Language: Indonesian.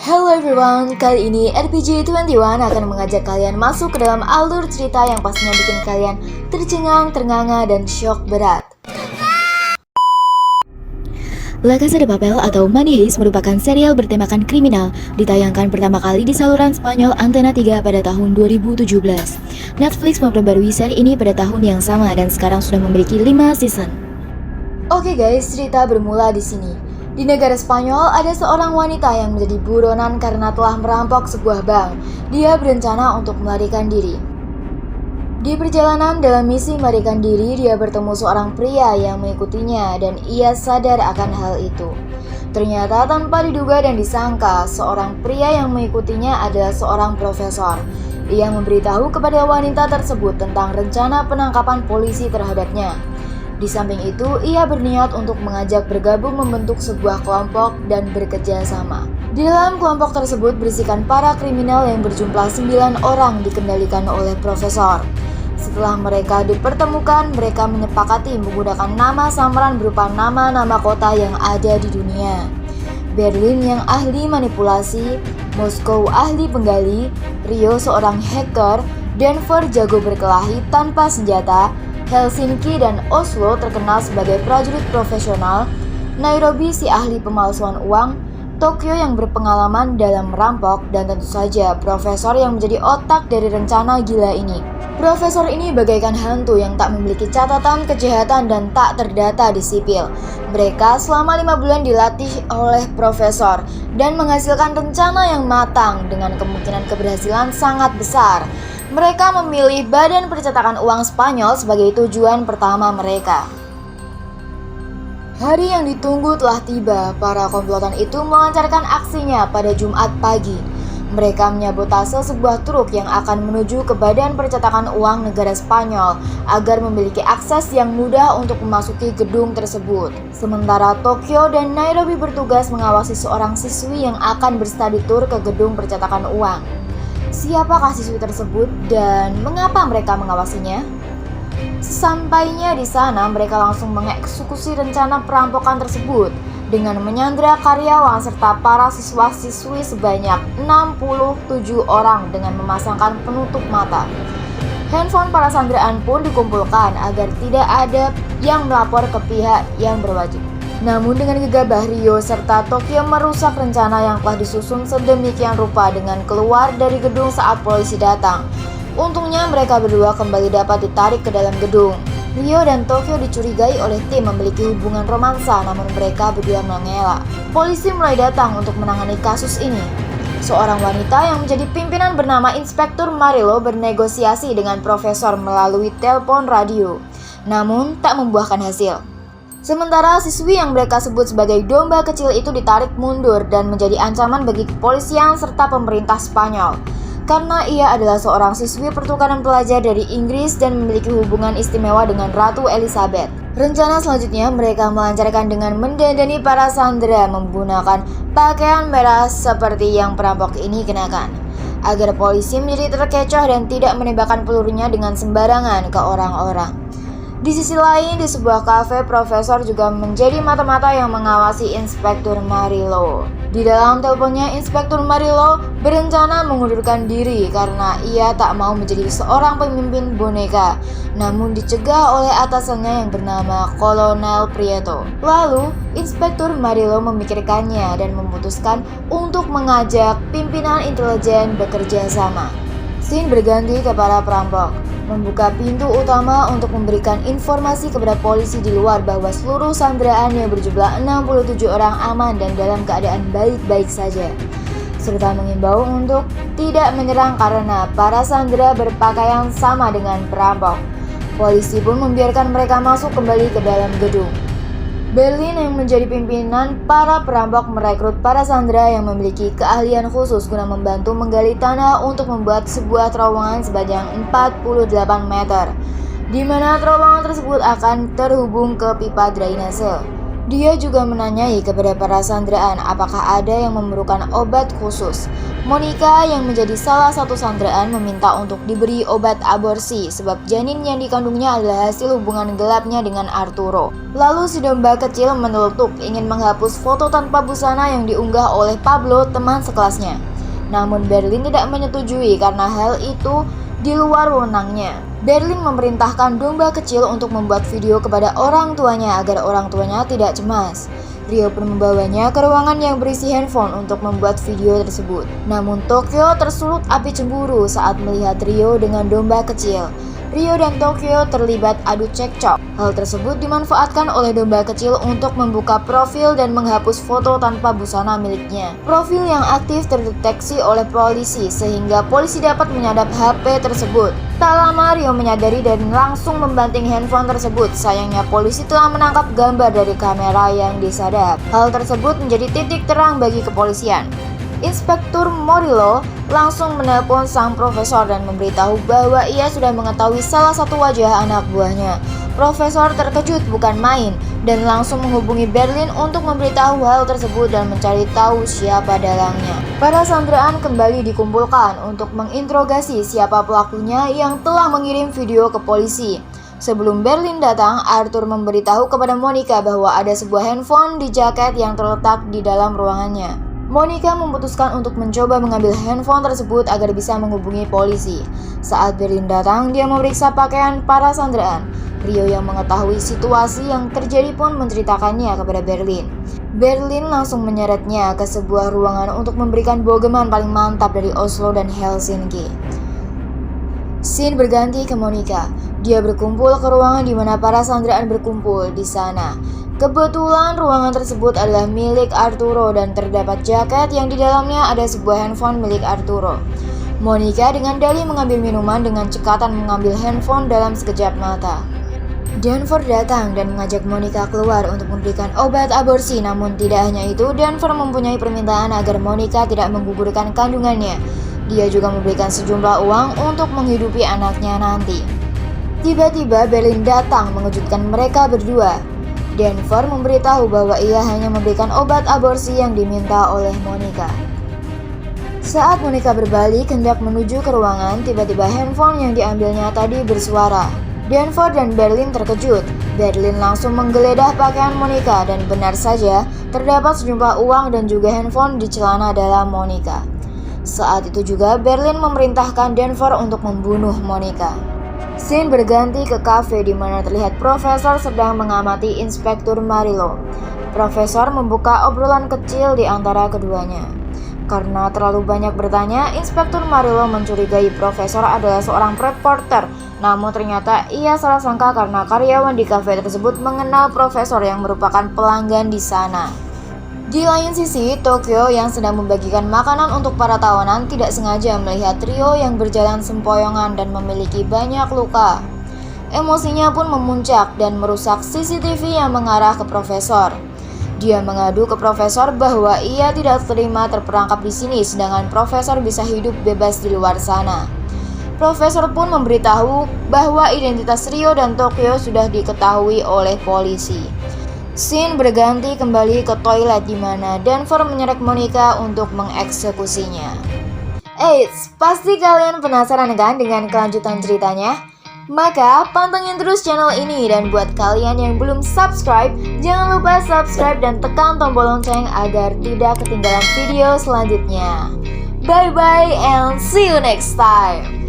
Hello everyone, kali ini RPG21 akan mengajak kalian masuk ke dalam alur cerita yang pastinya bikin kalian tercengang, ternganga, dan syok berat. La Casa de Papel atau Money Heist merupakan serial bertemakan kriminal, ditayangkan pertama kali di saluran Spanyol Antena 3 pada tahun 2017. Netflix memperbarui seri ini pada tahun yang sama dan sekarang sudah memiliki 5 season. Oke guys, cerita bermula di sini. Di negara Spanyol ada seorang wanita yang menjadi buronan karena telah merampok sebuah bank. Dia berencana untuk melarikan diri. Di perjalanan dalam misi melarikan diri, dia bertemu seorang pria yang mengikutinya dan ia sadar akan hal itu. Ternyata tanpa diduga dan disangka, seorang pria yang mengikutinya adalah seorang profesor. Ia memberitahu kepada wanita tersebut tentang rencana penangkapan polisi terhadapnya. Di samping itu, ia berniat untuk mengajak bergabung membentuk sebuah kelompok dan bekerja sama. Di dalam kelompok tersebut berisikan para kriminal yang berjumlah 9 orang dikendalikan oleh profesor. Setelah mereka dipertemukan, mereka menyepakati menggunakan nama samaran berupa nama-nama kota yang ada di dunia. Berlin yang ahli manipulasi, Moskow ahli penggali, Rio seorang hacker, Denver jago berkelahi tanpa senjata, Helsinki dan Oslo terkenal sebagai prajurit profesional, Nairobi si ahli pemalsuan uang, Tokyo yang berpengalaman dalam merampok, dan tentu saja profesor yang menjadi otak dari rencana gila ini. Profesor ini bagaikan hantu yang tak memiliki catatan kejahatan dan tak terdata di sipil. Mereka selama 5 bulan dilatih oleh profesor dan menghasilkan rencana yang matang dengan kemungkinan keberhasilan sangat besar. Mereka memilih Badan Percetakan Uang Spanyol sebagai tujuan pertama mereka. Hari yang ditunggu telah tiba. Para komplotan itu melancarkan aksinya pada Jumat pagi. Mereka menyabotase sebuah truk yang akan menuju ke Badan Percetakan Uang negara Spanyol agar memiliki akses yang mudah untuk memasuki gedung tersebut. Sementara Tokyo dan Nairobi bertugas mengawasi seorang siswi yang akan berstudi tour ke gedung percetakan uang. Siapakah siswi tersebut dan mengapa mereka mengawasinya? Sesampainya di sana, mereka langsung mengeksekusi rencana perampokan tersebut dengan menyandra karyawan serta para siswa-siswi sebanyak 67 orang dengan memasangkan penutup mata. Handphone para sandraan pun dikumpulkan agar tidak ada yang melapor ke pihak yang berwajib. Namun dengan gegabah Rio serta Tokyo merusak rencana yang telah disusun sedemikian rupa dengan keluar dari gedung saat polisi datang. Untungnya mereka berdua kembali dapat ditarik ke dalam gedung. Rio dan Tokyo dicurigai oleh tim memiliki hubungan romansa, namun mereka berdua mengelak. Polisi mulai datang untuk menangani kasus ini. Seorang wanita yang menjadi pimpinan bernama Inspektur Marilo bernegosiasi dengan profesor melalui telepon radio, namun tak membuahkan hasil. Sementara siswi yang mereka sebut sebagai domba kecil itu ditarik mundur dan menjadi ancaman bagi kepolisian serta pemerintah Spanyol. Karena ia adalah seorang siswi pertukaran pelajar dari Inggris dan memiliki hubungan istimewa dengan Ratu Elizabeth. Rencana selanjutnya mereka melancarkan dengan mendandani para sandera menggunakan pakaian merah seperti yang perampok ini kenakan, agar polisi menjadi terkecoh dan tidak menembakkan pelurunya dengan sembarangan ke orang-orang. Di sisi lain, di sebuah kafe, profesor juga menjadi mata-mata yang mengawasi Inspektur Marilo. Di dalam teleponnya, Inspektur Marilo berencana mengundurkan diri karena ia tak mau menjadi seorang pemimpin boneka, namun dicegah oleh atasannya yang bernama Kolonel Prieto. Lalu, Inspektur Marilo memikirkannya dan memutuskan untuk mengajak pimpinan intelijen bekerja sama. Scene berganti ke para perampok, membuka pintu utama untuk memberikan informasi kepada polisi di luar bahwa seluruh sandraan yang berjumlah 67 orang aman dan dalam keadaan baik-baik saja, serta mengimbau untuk tidak menyerang karena para sandera berpakaian sama dengan perampok. Polisi pun membiarkan mereka masuk kembali ke dalam gedung. Berlin yang menjadi pimpinan para perampok merekrut para sandera yang memiliki keahlian khusus guna membantu menggali tanah untuk membuat sebuah terowongan sepanjang 48 meter, di mana terowongan tersebut akan terhubung ke pipa drainase. Dia juga menanyai kepada para sandraan apakah ada yang memerlukan obat khusus. Monica yang menjadi salah satu sandraan meminta untuk diberi obat aborsi sebab janin yang dikandungnya adalah hasil hubungan gelapnya dengan Arturo. Lalu si domba kecil meneletuk ingin menghapus foto tanpa busana yang diunggah oleh Pablo, teman sekelasnya. Namun Berlin tidak menyetujui karena hal itu di luar wewenangnya. Berlin memerintahkan domba kecil untuk membuat video kepada orang tuanya agar orang tuanya tidak cemas. Rio pun membawanya ke ruangan yang berisi handphone untuk membuat video tersebut. Namun Tokyo tersulut api cemburu saat melihat Rio dengan domba kecil. Rio dan Tokyo terlibat adu cekcok. Hal tersebut dimanfaatkan oleh domba kecil untuk membuka profil dan menghapus foto tanpa busana miliknya. Profil yang aktif terdeteksi oleh polisi sehingga polisi dapat menyadap HP tersebut. Tak lama Rio menyadari dan langsung membanting handphone tersebut. Sayangnya polisi telah menangkap gambar dari kamera yang disadap. Hal tersebut menjadi titik terang bagi kepolisian. Inspektur Morillo langsung menelpon sang profesor dan memberitahu bahwa ia sudah mengetahui salah satu wajah anak buahnya. Profesor terkejut bukan main dan langsung menghubungi Berlin untuk memberitahu hal tersebut dan mencari tahu siapa dalangnya. Para sandraan kembali dikumpulkan untuk menginterogasi siapa pelakunya yang telah mengirim video ke polisi. Sebelum Berlin datang, Arthur memberitahu kepada Monica bahwa ada sebuah handphone di jaket yang terletak di dalam ruangannya. Monica memutuskan untuk mencoba mengambil handphone tersebut agar bisa menghubungi polisi. Saat Berlin datang, dia memeriksa pakaian para sandraan. Rio yang mengetahui situasi yang terjadi pun menceritakannya kepada Berlin. Berlin langsung menyeretnya ke sebuah ruangan untuk memberikan bogeman paling mantap dari Oslo dan Helsinki. Scene berganti ke Monica. Dia berkumpul ke ruangan di mana para sandraan berkumpul di sana. Kebetulan ruangan tersebut adalah milik Arturo dan terdapat jaket yang di dalamnya ada sebuah handphone milik Arturo. Monica dengan dalih mengambil minuman dengan cekatan mengambil handphone dalam sekejap mata. Denver datang dan mengajak Monica keluar untuk memberikan obat aborsi, namun tidak hanya itu, Denver mempunyai permintaan agar Monica tidak menggugurkan kandungannya. Dia juga memberikan sejumlah uang untuk menghidupi anaknya nanti. Tiba-tiba Berlin datang mengejutkan mereka berdua. Denver memberitahu bahwa ia hanya memberikan obat aborsi yang diminta oleh Monica. Saat Monica berbalik hendak menuju ke ruangan, tiba-tiba handphone yang diambilnya tadi bersuara. Denver dan Berlin terkejut. Berlin langsung menggeledah pakaian Monica dan benar saja terdapat sejumlah uang dan juga handphone di celana dalam Monica. Saat itu juga Berlin memerintahkan Denver untuk membunuh Monica. Scene berganti ke kafe di mana terlihat profesor sedang mengamati Inspektur Morillo. Profesor membuka obrolan kecil di antara keduanya. Karena terlalu banyak bertanya, Inspektur Morillo mencurigai profesor adalah seorang reporter. Namun ternyata ia salah sangka karena karyawan di kafe tersebut mengenal profesor yang merupakan pelanggan di sana. Di lain sisi, Tokyo yang sedang membagikan makanan untuk para tawanan tidak sengaja melihat Rio yang berjalan sempoyongan dan memiliki banyak luka. Emosinya pun memuncak dan merusak CCTV yang mengarah ke profesor. Dia mengadu ke profesor bahwa ia tidak terima terperangkap di sini sedangkan profesor bisa hidup bebas di luar sana. Profesor pun memberitahu bahwa identitas Rio dan Tokyo sudah diketahui oleh polisi. Scene berganti kembali ke toilet di mana Denver menyeret Monica untuk mengeksekusinya. Eits, pasti kalian penasaran kan dengan kelanjutan ceritanya? Maka pantengin terus channel ini dan buat kalian yang belum subscribe, jangan lupa subscribe dan tekan tombol lonceng agar tidak ketinggalan video selanjutnya. Bye bye and see you next time.